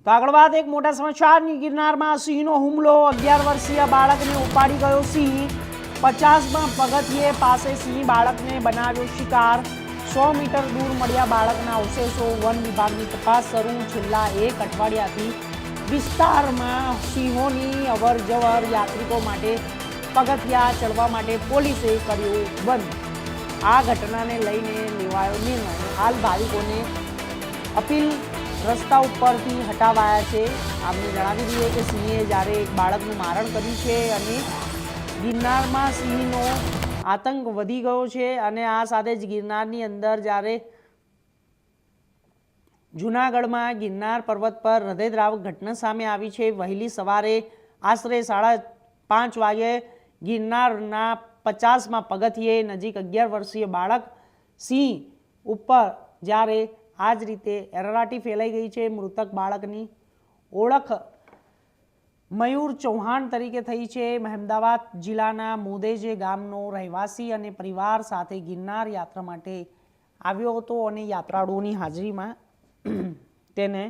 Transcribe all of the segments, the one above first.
તો આગળ વાત એક મોટા સમાચારની ગિરનારમાં સિંહનો હુમલો 11 વર્ષીય બાળકને ઉપાડી ગયો સિંહ 50માં પગથિયે પાસે સિંહ બાળકને બનાવ્યો શિકાર 100 મીટર દૂર મળ્યા બાળકના અવશેષો વન વિભાગની તપાસ શરૂ છેલ્લા એક અઠવાડિયાથી વિસ્તારમાં સિંહોની અવરજવર યાત્રિકો માટે પગથિયા ચડવા માટે પોલીસે કર્યું બંધ આ ઘટનાને લઈને લેવાયો નિર્ણય હાલ ભાવિકોને અપીલ રસ્તા ઉપરથી હટાવાયા છે આપણે જણાવી દઈએ કે સિંહે જ્યારે એક બાળકનું મારણ કર્યું છે અને ગિરનારમાં સિંહનો આતંક વધી ગયો છે અને આ સાથે જ ગિરનારની અંદર જ્યારે જૂનાગઢમાં ગિરનાર પર્વત પર હૃદયદ્રાવક ઘટના સામે આવી છે વહેલી સવારે આશરે 5:30 વાગે ગિરનારના 50માં પગથિયે નજીક 11 વર્ષીય બાળક સિંહ ઉપર જ્યારે આ જ રીતે એરરાટી ફેલાઈ ગઈ છે મૃતક બાળકની ઓળખ મયુર ચૌહાણ તરીકે થઈ છે મહેમદાવાદ જિલ્લાના મોદેજે ગામનો રહેવાસી અને પરિવાર સાથે ગિરનાર યાત્રા માટે આવ્યો હતો અને યાત્રાળુઓની હાજરીમાં તેને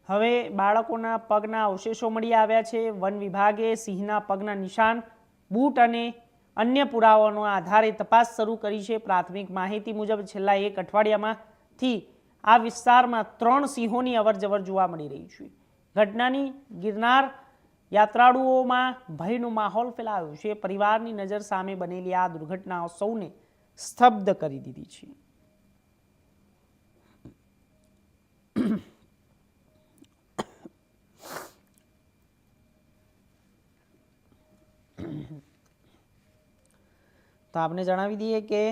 હવે બાળકોના પગના અવશેષો મળી આવ્યા છે વન વિભાગે સિંહના પગના નિશાન બૂટ અને અન્ય પુરાવાઓના આધારે તપાસ શરૂ કરી છે પ્રાથમિક માહિતી મુજબ છેલ્લા એક અઠવાડિયામાંથી આ વિસ્તારમાં 3 સિંહોની અવરજવર જોવા મળી રહી છે ઘટનાની ગિરનાર યાત્રાળુઓમાં ભયનો માહોલ ફેલાયો છે પરિવારની નજર સામે બનેલી આ દુર્ઘટનાઓ સૌને સ્તબ્ધ કરી દીધી છે તો આપને જણાવી દઈએ કે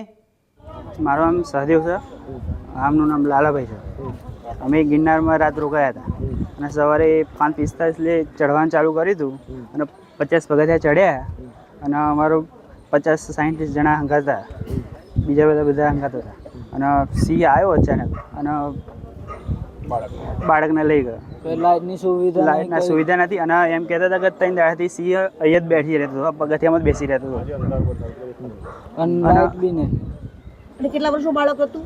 મારું નામ સહદેવ છે આમનું નામ લાલાભાઈ છે અમે ગિરનારમાં રાત રોકાયા હતા અને સવારે 5:45 ચઢવાનું ચાલુ કર્યું હતું અને 50 પગથિયા ચડ્યા અને અમારો 50-60 જણા હંગાત હતા બીજા બધા હંગાત હતા અને સિંહ આવ્યો અચાનક અને બાળકને લઈ ગયો લાઇટની સુવિધા નથી અને એમ કહેતા હતા કે 3 દાડાથી સિંહ અહીંયા જ બેઠી રહેતો હતો પગથિયામાં જ બેસી રહેતો હતો અને કેટલા વર્ષનું બાળક હતું?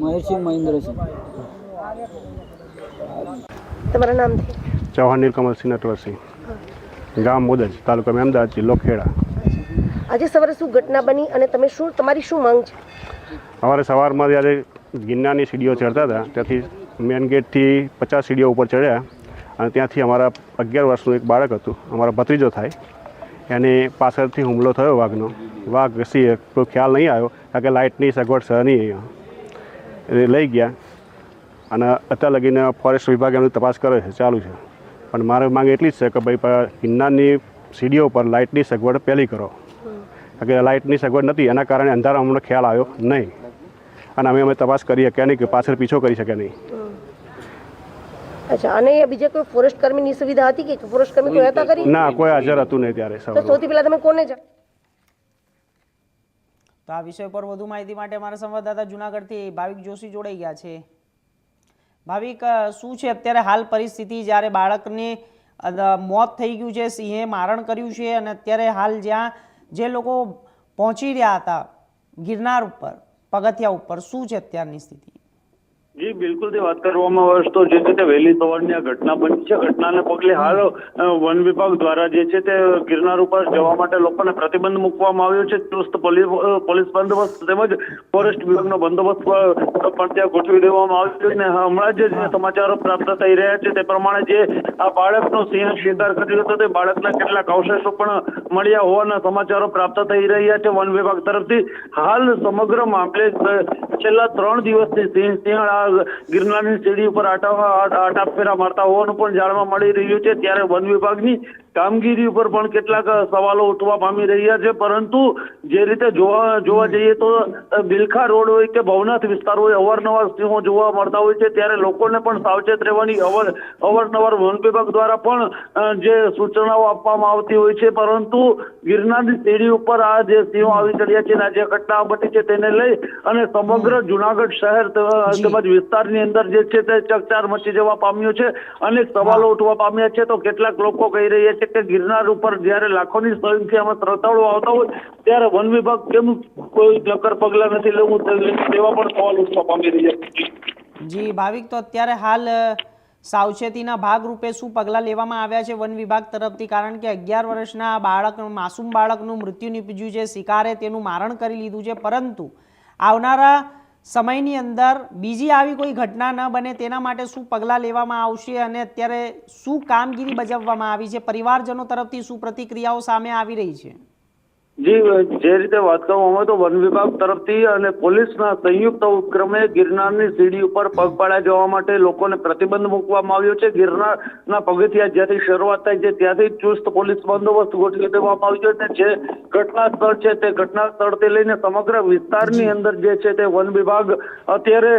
મયુરસિંહ મહેન્દ્રસિંહ. તમારા નામ ચૌહાણ નીલકમલસિંહ નટવરસિંહ, ગામ મોદજ, તાલુકા મહેમદાવાદ, જિલ્લો ખેડા. આજે સવારે શું ઘટના બની અને તમારી શું માંગ છે? સવારે સવારમાં જ્યારે ગિરનારની સીડીઓ ચડતા હતા ત્યાંથી મેન ગેટથી 50 સીડીઓ ઉપર ચડ્યા અને ત્યાંથી અમારા 11 વર્ષનું એક બાળક હતું અમારો ભત્રીજો થાય એને પાછળથી હુમલો થયો વાઘ સિંહ કોઈ ખ્યાલ નહીં આવ્યો કારણ કે લાઇટની સગવડ છે નહીં અહીંયા લઈ ગયા અને અત્યાર લગીને ફોરેસ્ટ વિભાગ એમની તપાસ કરે છે ચાલુ છે પણ મારે માંગ એટલી જ છે કે ભાઈ ગિરનારની સીડીઓ પર લાઇટની સગવડ પહેલી કરો કારણ કે લાઇટની સગવડ નથી એના કારણે અંધારા અમને ખ્યાલ આવ્યો નહીં અને અમે તપાસ કરી શક્યા નહીં કે પાછળ પીછો કરી શક્યા નહીં. અચ્છા અને બીજા કોઈ ફોરેસ્ટ કર્મીની સુવિધા હતી કે ફોરેસ્ટ કર્મી કોઈ હતા કરી? ના કોઈ હાજર હતું નહીં ત્યારે. તો સૌથી પહેલા તમે કોને જાણ? તો આ વિષય પર વધુ માહિતી માટે અમારા સંવાદદાતા જૂનાગઢથી ભાવિક જોશી જોડાઈ ગયા છે. ભાવિક, શું છે અત્યારે હાલ પરિસ્થિતિ જ્યારે બાળકને મોત થઈ ગયું છે, સિંહે મારણ કર્યું છે અને અત્યારે હાલ જ્યાં જે લોકો પહોંચી રહ્યા હતા ગિરનાર ઉપર પગથિયા ઉપર, શું છે અત્યારની સ્થિતિ? જી બિલકુલ તે વાત કરવામાં આવે તો જે છે તે વહેલી સવારની આ ઘટના બની છે. ઘટનાને પગલે હાલ વન વિભાગ દ્વારા જે છે તે ગિરનાર ઉપર જવા માટે લોકોને પ્રતિબંધ મૂકવામાં આવ્યો છે. ચુસ્ત પોલીસ બંદોબસ્ત તેમજ ફોરેસ્ટ વિભાગનો બંદોબસ્ત પણ ત્યાં ગોઠવી દેવામાં આવ્યો છે. અને હમણાં જે સમાચારો પ્રાપ્ત થઈ રહ્યા છે તે પ્રમાણે જે આ બાળકનો સિંહ શિકાર કર્યો હતો તે બાળકના કેટલાક અવશેષો પણ મળ્યા હોવાના સમાચારો પ્રાપ્ત થઈ રહ્યા છે વન વિભાગ તરફથી. હાલ સમગ્ર મામલે છેલ્લા 3 દિવસથી સિંહ ગિરનારની સીડી ઉપર આટા ફેરા મારતા હોવાનું પણ જાણવા મળી રહ્યું છે. ત્યારે વન વિભાગની કામગીરી ઉપર પણ કેટલાક સવાલો ઉઠવા પામી રહ્યા છે. પરંતુ જે રીતે જોવા જઈએ તો બિલખા રોડ હોય કે ભવનાથ વિસ્તાર હોય અવારનવાર સિંહો જોવા મળતા હોય છે. ત્યારે લોકોને પણ સાવચેત રહેવાની અવારનવાર વન વિભાગ દ્વારા પણ જે સૂચનાઓ આપવામાં આવતી હોય છે. પરંતુ ગિરનારની સીડી ઉપર આ જે સિંહો આવી ચડ્યા છે અને જે ઘટના બની છે તેને લઈ અને સમગ્ર સમગ્ર જુનાગઢ શહેર તેમજ વિસ્તારની અંદર જે છે તે ચકચાર મચી જવા પામ્યો છે. અનેક સવાલો ઉઠવા પામ્યા છે. તો કેટલાક લોકો કહી રહ્યા છે કે ગિરનાર ઉપર જ્યારે લાખોની સંખ્યામાં શ્રદ્ધાળુઓ આવતા હોય ત્યારે વન વિભાગ કેમ કોઈ નક્કર પગલાં નથી લેવું તેવા પણ સવાલ ઉઠવા પામી રહ્યા છે. જી ભાવિક, તો અત્યારે હાલ સાવચેતીના ભાગરૂપે શું પગલાં લેવામાં આવ્યા છે વન વિભાગ તરફથી? કારણ કે 11 વર્ષના બાળક, માસૂમ બાળકનું મૃત્યુ નીપજ્યું છે, શિકારે તેનું મારણ કરી લીધું છે, પરંતુ આવનારા સમયની અંદર બીજી આવી કોઈ ઘટના ન બને તેના માટે શું પગલાં લેવામાં આવશે અને અત્યારે શું કામગીરી બજાવવામાં આવી છે? પરિવારજનો તરફથી શું પ્રતિક્રિયાઓ સામે આવી રહી છે? જી, જે રીતે વાત કરવામાં આવે તો વન વિભાગ તરફથી અને પોલીસના સંયુક્ત ઉપક્રમે ગિરનારની સીડી ઉપર પગપાળા જવા માટે લોકોને પ્રતિબંધ મૂકવામાં આવ્યો છે. ગિરનારના પગથિયા જ્યાંથી શરૂઆત થાય છે ત્યાંથી ચુસ્ત પોલીસ બંદોબસ્ત ગોઠવી દેવામાં આવ્યો છે. જે ઘટના સ્થળ છે તે ઘટના સ્થળથી લઈને સમગ્ર વિસ્તારની અંદર જે છે તે વન વિભાગ અત્યારે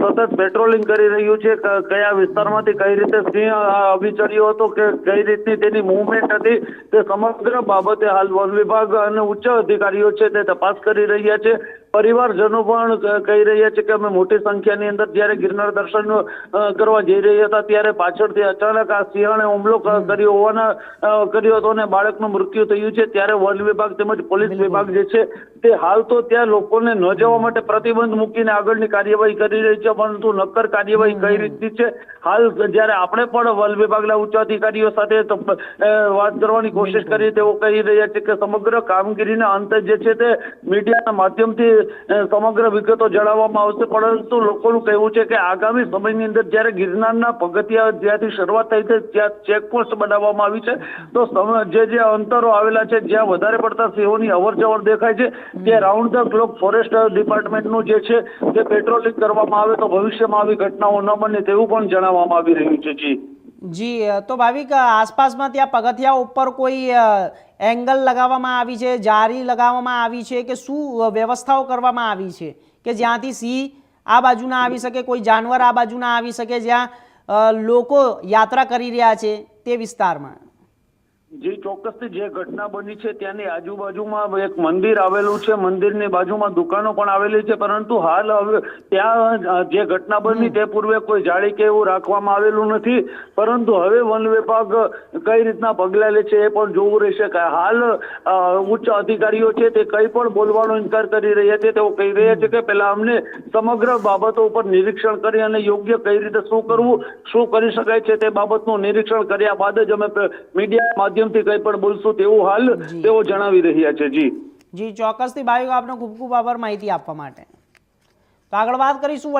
સતત પેટ્રોલિંગ કરી રહ્યું છે. કયા વિસ્તારમાંથી કઈ રીતે સિંહ આવી ચડ્યો હતો કે કઈ રીતની તેની મૂવમેન્ટ હતી તે સમગ્ર બાબતે હાલ વન વિભાગ અને ઉચ્ચ અધિકારીઓ છે તે તપાસ કરી રહ્યા છે. પરિવારજનો પણ કહી રહ્યા છે કે અમે મોટી સંખ્યાની અંદર જ્યારે ગિરનાર દર્શન કરવા જઈ રહ્યા હતા ત્યારે પાછળથી અચાનક આ સિંહણે હુમલો કર્યો હતો અને બાળકનું મૃત્યુ થયું છે. ત્યારે વન વિભાગ તેમજ પોલીસ વિભાગ જે છે તે હાલ તો ત્યાં લોકોને ન જવા માટે પ્રતિબંધ મૂકીને આગળની કાર્યવાહી કરી રહી છે, પરંતુ નક્કર કાર્યવાહી કઈ રીતની છે હાલ જ્યારે આપણે પણ વન વિભાગના ઉચ્ચ અધિકારીઓ સાથે વાત કરવાની કોશિશ કરી તેઓ કહી રહ્યા છે કે સમગ્ર કામગીરીના અંતે જે છે તે મીડિયાના માધ્યમથી સમગ્ર વિગતો જણાવવામાં આવશે. પરંતુ લોકોનું કહેવું છે કે આગામી સમયની અંદર જ્યારે ગિરનારના પગથિયા જ્યાંથી શરૂઆત થઈ છે ત્યાં ચેકપોસ્ટ બનાવવામાં આવી છે. તો જે અંતરો આવેલા છે જ્યાં વધારે પડતા સિંહોની અવર જવર દેખાય છે ત્યાં રાઉન્ડ ધ ક્લોક ફોરેસ્ટ ડિપાર્ટમેન્ટનું જે છે તે પેટ્રોલિંગ કરવામાં આવે તો ભવિષ્યમાં આવી ઘટનાઓ ન બને તેવું પણ જણાવવામાં આવી રહ્યું છે. જી, તો ભાવિક, આસપાસમાં ત્યાં પગથિયા ઉપર કોઈ એંગલ લગાવવામાં આવી છે, જારી લગાવવામાં આવી છે કે શું વ્યવસ્થાઓ કરવામાં આવી છે કે જ્યાંથી સિંહ આ બાજુ ના આવી શકે, કોઈ જાનવર આ બાજુ ના આવી શકે, જ્યાં લોકો યાત્રા કરી રહ્યા છે તે વિસ્તારમાં? જી, ચોક્કસથી જે ઘટના બની છે ત્યાંની આજુબાજુમાં એક મંદિર આવેલું છે, મંદિરની બાજુમાં દુકાનો પણ આવેલી છે, પરંતુ હાલ હવે ત્યાં જે ઘટના બની તે પૂર્વે કોઈ જાળી કે એવું રાખવામાં આવેલું નથી. પરંતુ હવે વન વિભાગ કઈ રીતના પગલાં લે છે એ પણ જોવું રહેશે. હાલ ઉચ્ચ અધિકારીઓ છે તે કઈ પણ બોલવાનો ઇનકાર કરી રહ્યા છે. તેઓ કહી રહ્યા છે કે પહેલા અમને સમગ્ર બાબતો ઉપર નિરીક્ષણ કરી અને યોગ્ય કઈ રીતે શું કરવું, શું કરી શકાય છે તે બાબતનું નિરીક્ષણ કર્યા બાદ જ અમે મીડિયા માધ્યમ થી કઈ પણ બોલશું તેવું હાલ તેઓ જણાવી રહ્યા છે. જી, ચોક્કસથી ભાવિકો, આપનો ખૂબ ખૂબ આભાર માહિતી આપવા માટે. તો આગળ વાત કરીશું